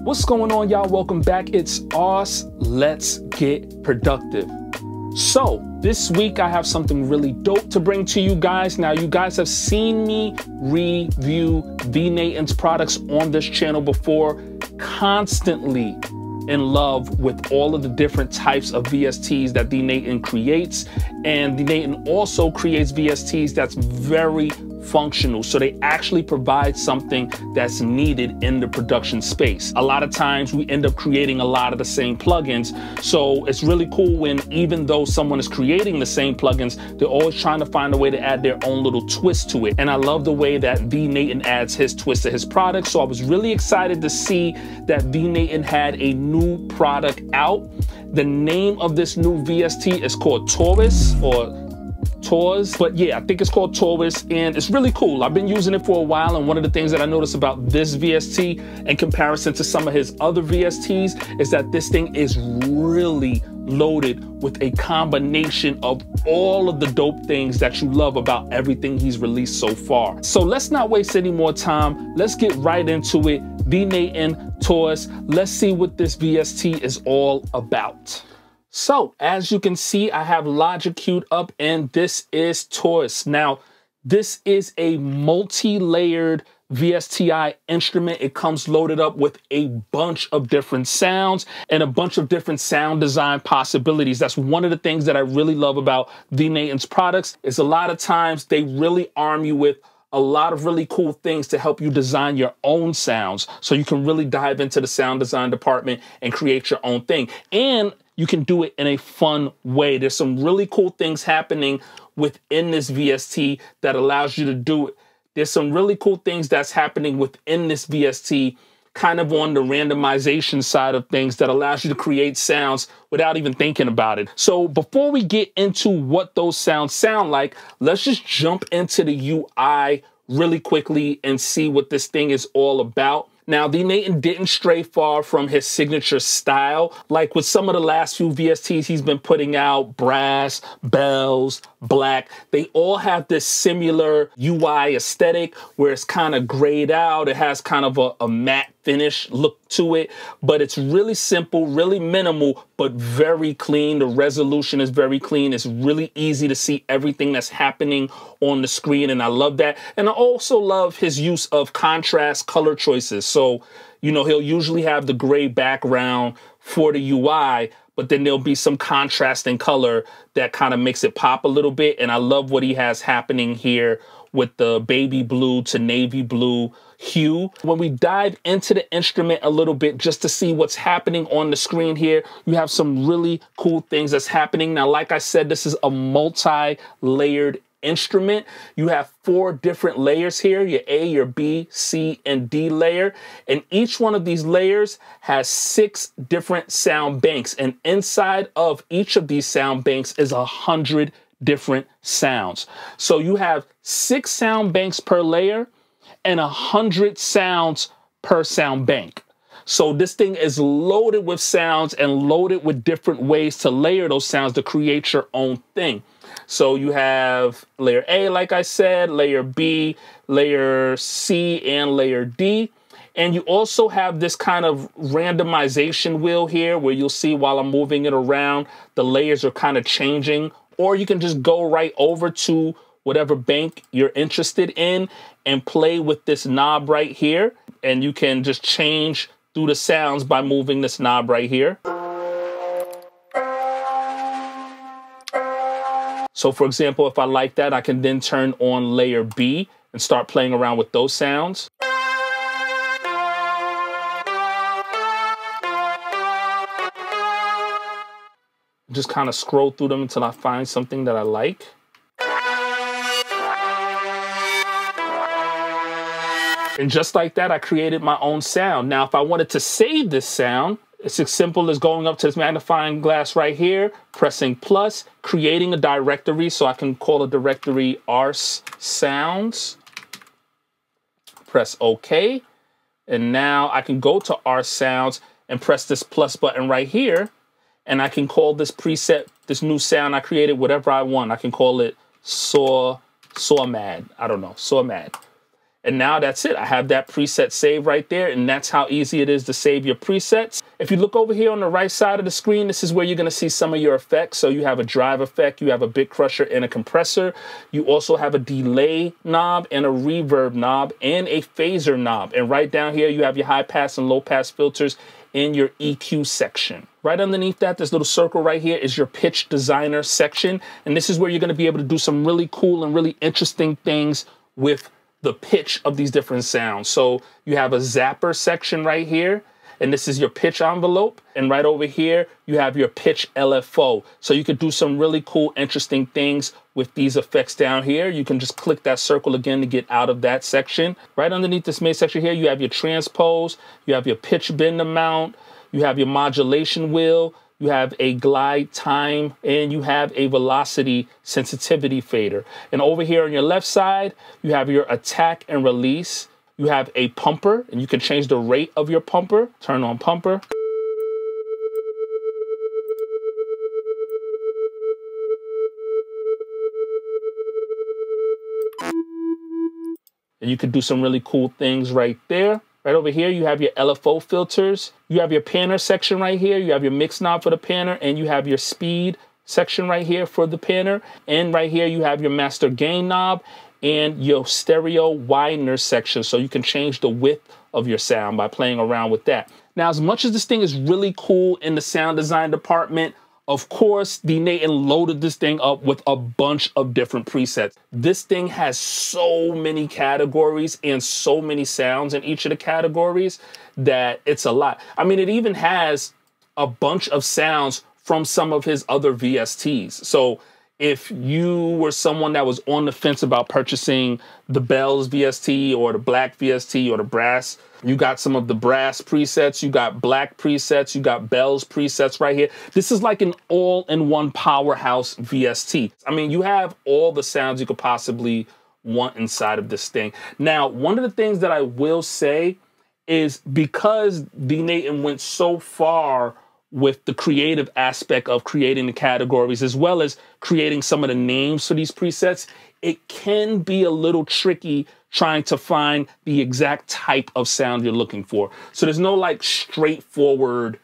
What's going on, y'all? Welcome back. It's Ars. Let's get productive. So this week I have something really dope to bring to you guys. Now, you guys have seen me review Thenatan's products on this channel before. Constantly in love with all of the different types of VSTs that Thenatan creates. And Thenatan also creates VSTs that's very functional. So they actually provide something that's needed in the production space. A lot of times we end up creating a lot of the same plugins. So it's really cool when, even though someone is creating the same plugins, they're always trying to find a way to add their own little twist to it. And I love the way that Thenatan adds his twist to his product. So I was really excited to see that Thenatan had a new product out. The name of this new VST is called Tawus, but yeah, I think it's called Tawus, and it's really cool. I've been using it for a while, and one of the things that I noticed about this VST in comparison to some of his other VSTs is that this thing is really loaded with a combination of all of the dope things that you love about everything he's released so far. So let's not waste any more time. Let's get right into it. Thenatan Tawus. Let's see what this VST is all about. So as you can see, I have Logic queued up, and this is Tawus. Now, this is a multi-layered VSTi instrument. It comes loaded up with a bunch of different sounds and a bunch of different sound design possibilities. That's one of the things that I really love about Thenatan's products, is a lot of times they really arm you with a lot of really cool things to help you design your own sounds. So you can really dive into the sound design department and create your own thing. And you can do it in a fun way. There's some really cool things happening within this VST that allows you to do it. There's some really cool things that's happening within this VST, kind of on the randomization side of things, that allows you to create sounds without even thinking about it. So before we get into what those sounds sound like, let's just jump into the UI really quickly and see what this thing is all about. Now, Thenatan didn't stray far from his signature style. Like with some of the last few VSTs he's been putting out, brass, bells, black, they all have this similar UI aesthetic where it's kind of grayed out. It has kind of a matte finish look to it, but it's really simple, really minimal, but very clean. The resolution is very clean. It's really easy to see everything that's happening on the screen, and I love that. And I also love his use of contrast color choices. So, you know, he'll usually have the gray background for the UI, but then there'll be some contrasting color that kind of makes it pop a little bit. And I love what he has happening here with the baby blue to navy blue hue. When we dive into the instrument a little bit, just to see what's happening on the screen here, you have some really cool things that's happening. Now, like I said, this is a multi-layered instrument. You have 4 different layers here, your A, your B, C, and D layer. And each one of these layers has 6 different sound banks. And inside of each of these sound banks is 100 different sounds. So you have 6 sound banks per layer and 100 sounds per sound bank. So this thing is loaded with sounds and loaded with different ways to layer those sounds to create your own thing. So you have layer A, like I said, layer B, layer C, and layer D. And you also have this kind of randomization wheel here where you'll see while I'm moving it around, the layers are kind of changing. Or you can just go right over to whatever bank you're interested in and play with this knob right here. And you can just change through the sounds by moving this knob right here. So for example, if I like that, I can then turn on layer B and start playing around with those sounds. Just kind of scroll through them until I find something that I like. And just like that, I created my own sound. Now, if I wanted to save this sound, it's as simple as going up to this magnifying glass right here, pressing plus, creating a directory. So I can call a directory Ars Sounds. Press OK. And now I can go to Ars Sounds and press this plus button right here. And I can call this preset, this new sound I created, whatever I want. I can call it Saw Mad. I don't know, Saw Mad. And now that's it. I have that preset saved right there, and that's how easy it is to save your presets. If you look over here on the right side of the screen, this is where you're gonna see some of your effects. So you have a drive effect, you have a bit crusher and a compressor. You also have a delay knob and a reverb knob and a phaser knob. And right down here, you have your high pass and low pass filters in your EQ section. Right underneath that, this little circle right here is your pitch designer section. And this is where you're gonna be able to do some really cool and really interesting things with the pitch of these different sounds. So you have a zapper section right here, and this is your pitch envelope. And right over here, you have your pitch LFO. So you could do some really cool, interesting things with these effects down here. You can just click that circle again to get out of that section. Right underneath this main section here, you have your transpose, you have your pitch bend amount, you have your modulation wheel, you have a glide time, and you have a velocity sensitivity fader. And over here on your left side, you have your attack and release. You have a pumper, and you can change the rate of your pumper. Turn on pumper. And you can do some really cool things right there. Right over here, you have your LFO filters. You have your panner section right here. You have your mix knob for the panner, and you have your speed section right here for the panner. And right here, you have your master gain knob and your stereo widener section. So you can change the width of your sound by playing around with that. Now, as much as this thing is really cool in the sound design department, of course, Thenatan loaded this thing up with a bunch of different presets. This thing has so many categories and so many sounds in each of the categories that it's a lot. I mean, it even has a bunch of sounds from some of his other VSTs. So if you were someone that was on the fence about purchasing the Bells VST or the Black VST or the Brass, you got some of the Brass presets, you got Black presets, you got Bells presets right here. This is like an all-in-one powerhouse VST. I mean, you have all the sounds you could possibly want inside of this thing. Now, one of the things that I will say is because Thenatan went so far with the creative aspect of creating the categories as well as creating some of the names for these presets, it can be a little tricky trying to find the exact type of sound you're looking for. So there's no like straightforward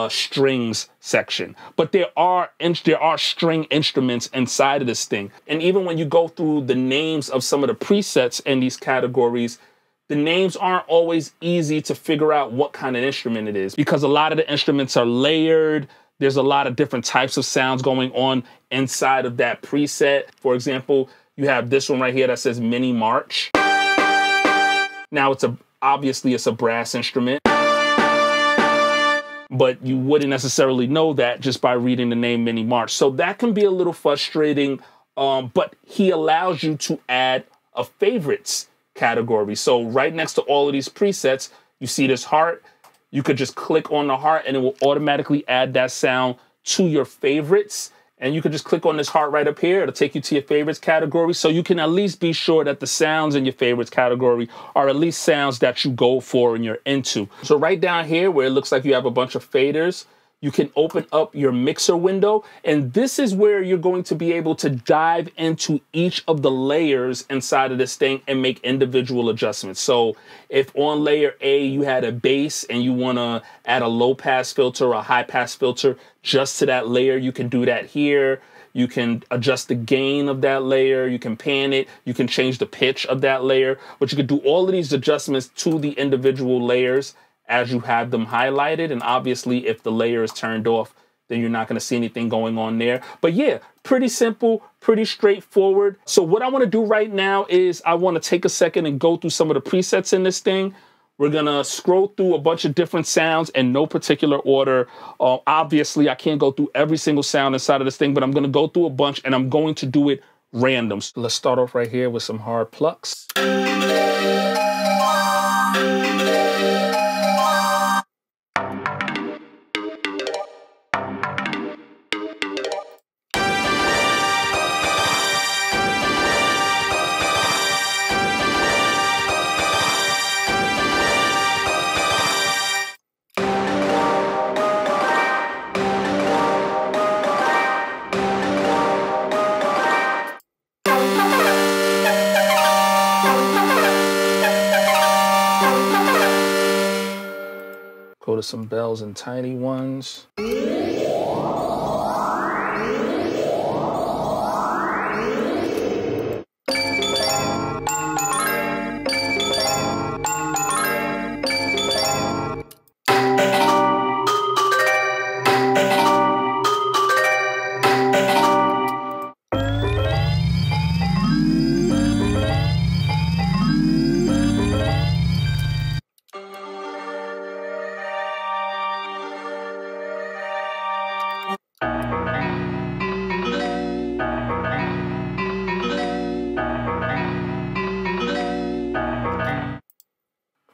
strings section, but there are string instruments inside of this thing. And even when you go through the names of some of the presets in these categories, the names aren't always easy to figure out what kind of instrument it is because a lot of the instruments are layered. There's a lot of different types of sounds going on inside of that preset. For example, you have this one right here that says Mini March. Now obviously it's a brass instrument, but you wouldn't necessarily know that just by reading the name Mini March. So that can be a little frustrating, but he allows you to add a favorites category. So right next to all of these presets, you see this heart. You could just click on the heart and it will automatically add that sound to your favorites. And you could just click on this heart right up here. It'll take you to your favorites category. So you can at least be sure that the sounds in your favorites category are at least sounds that you go for and you're into. So right down here where it looks like you have a bunch of faders, you can open up your mixer window, and this is where you're going to be able to dive into each of the layers inside of this thing and make individual adjustments. So if on layer A you had a bass and you want to add a low pass filter or a high pass filter just to that layer, you can do that here. You can adjust the gain of that layer, you can pan it, you can change the pitch of that layer, but you can do all of these adjustments to the individual layers as you have them highlighted. And obviously if the layer is turned off, then you're not going to see anything going on there. But yeah, pretty simple, pretty straightforward. So what I want to do right now is I want to take a second and go through some of the presets in this thing. We're going to scroll through a bunch of different sounds in no particular order. Obviously, I can't go through every single sound inside of this thing, but I'm going to go through a bunch and I'm going to do it random. So let's start off right here with some hard plucks. go to some bells and tiny ones.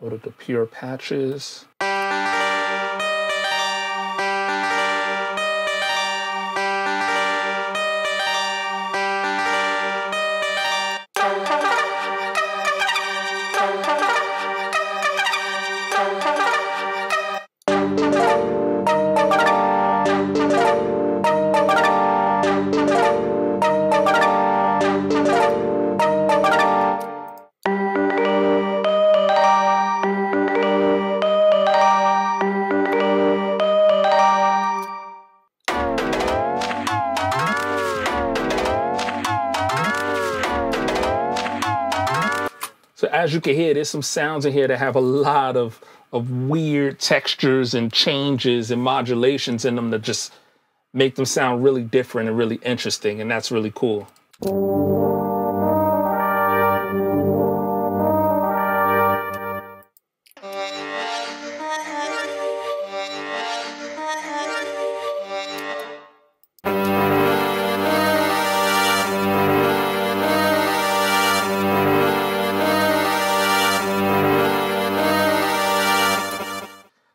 Go to the pure patches. So as you can hear, there's some sounds in here that have a lot of weird textures and changes and modulations in them that just make them sound really different and really interesting, and that's really cool.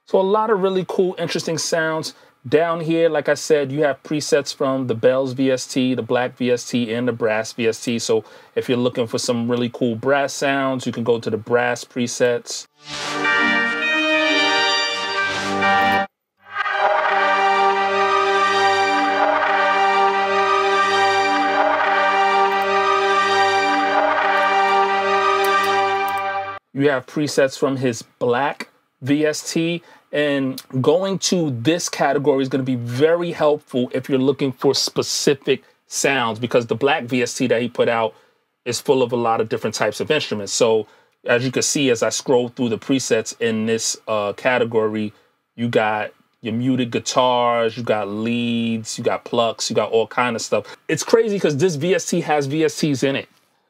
So a lot of really cool, interesting sounds. Down here, like I said, you have presets from the bells VST, the black VST, and the brass VST. So if you're looking for some really cool brass sounds, you can go to the brass presets. You have presets from his black VST, and going to this category is going to be very helpful if you're looking for specific sounds, because the black VST that he put out is full of a lot of different types of instruments. So as you can see, as I scroll through the presets in this category, you got your muted guitars, you got leads, you got plucks, you got all kind of stuff. It's crazy because this VST has VSTs in it.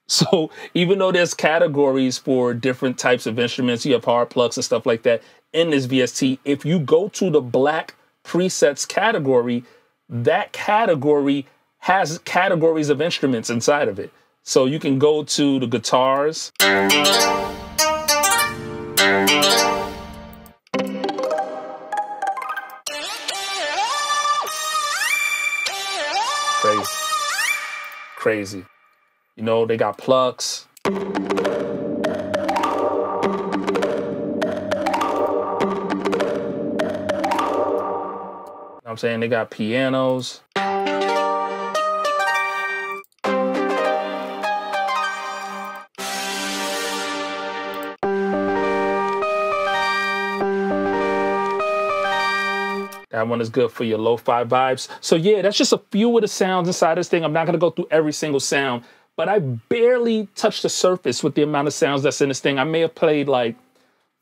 So even though there's categories for different types of instruments, you have hard plucks and stuff like that in this VST, if you go to the black presets category, that category has categories of instruments inside of it. So you can go to the guitars. Crazy. You know, they got plucks. I'm saying they got pianos. That one is good for your lo-fi vibes. So yeah, that's just a few of the sounds inside this thing. I'm not gonna go through every single sound, but I barely touched the surface with the amount of sounds that's in this thing. I may have played like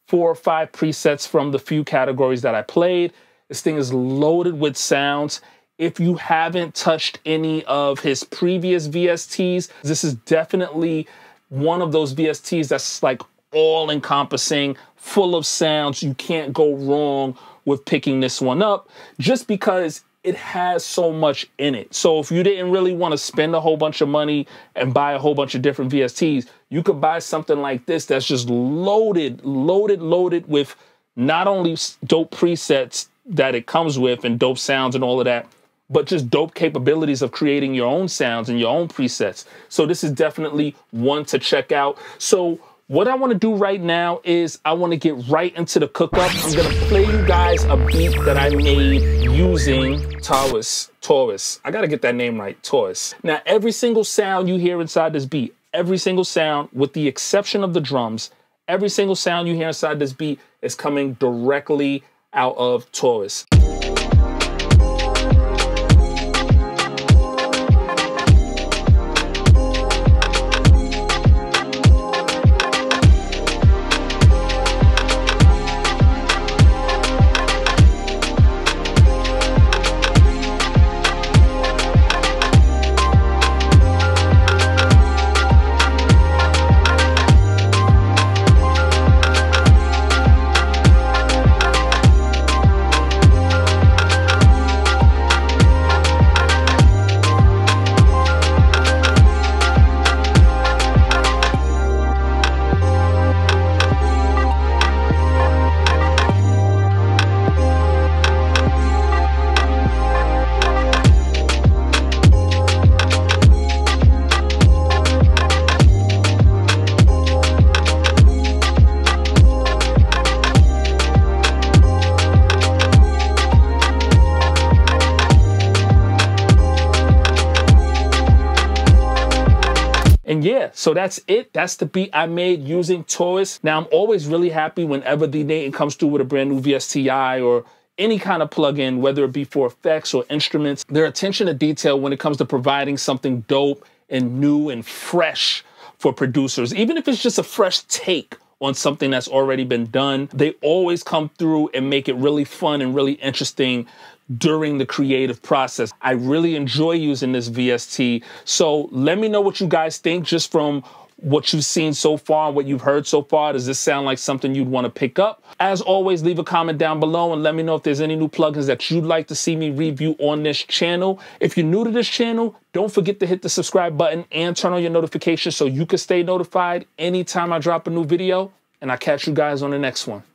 4 or 5 presets from the few categories that I played. This thing is loaded with sounds. If you haven't touched any of his previous VSTs, this is definitely one of those VSTs that's like all-encompassing, full of sounds. You can't go wrong with picking this one up just because it has so much in it. So if you didn't really want to spend a whole bunch of money and buy a whole bunch of different VSTs, you could buy something like this that's just loaded with not only dope presets that it comes with and dope sounds and all of that, but just dope capabilities of creating your own sounds and your own presets. So this is definitely one to check out. So what I want to do right now is I want to get right into the cook-up. I'm going to play you guys a beat that I made using Tawus. I got to get that name right, Tawus. Now, every single sound you hear inside this beat, every single sound with the exception of the drums, every single sound you hear inside this beat is coming directly out of Tawus. And yeah, so that's it. That's the beat I made using Tawus. Now, I'm always really happy whenever Thenatan comes through with a brand new VSTi or any kind of plugin, whether it be for effects or instruments. Their attention to detail when it comes to providing something dope and new and fresh for producers, even if it's just a fresh take on something that's already been done, they always come through and make it really fun and really interesting during the creative process. I really enjoy using this VST. So let me know what you guys think just from what you've seen so far, what you've heard so far. Does this sound like something you'd want to pick up? As always, leave a comment down below and let me know if there's any new plugins that you'd like to see me review on this channel. If you're new to this channel, don't forget to hit the subscribe button and turn on your notifications so you can stay notified anytime I drop a new video. And I'll catch you guys on the next one.